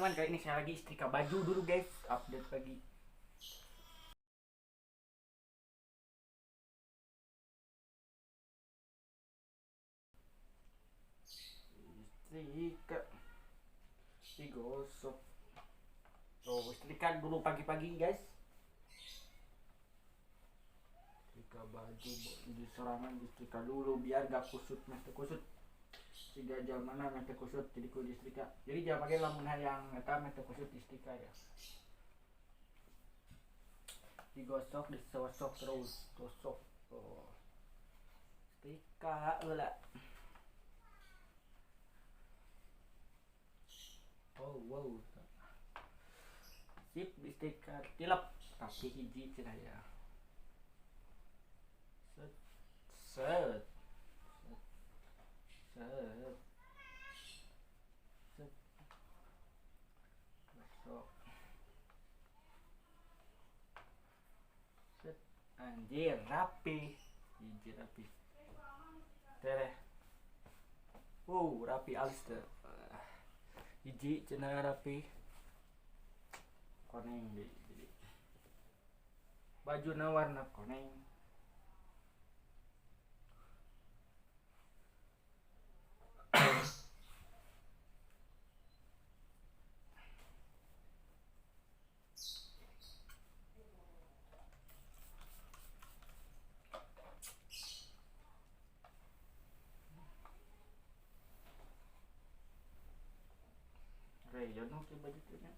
teman-teman, kali ini saya lagi istrika baju dulu guys, update pagi. Istrika digosok. Tuh, istrika dulu pagi-pagi guys. Istrika baju di serangan, istrika dulu biar gak kusut, kusut. 3 jam mana mete kusut jadi kudu istrika. Jadi jangan pakai lamunan yang eta mete kusut istrika ya. Digosok, disosok terus, gosok. Oh. Istrika heula. Oh wow. Sip istrika tilap tapi hiji cenah ya. Set set set set gosok. Set anjir rapi. Hiji rapi. Tereh. Rapi alis teh. Hiji cenah rapi. Koneng deh. Jadi baju warna koneng. Rayon ke baju tu nya.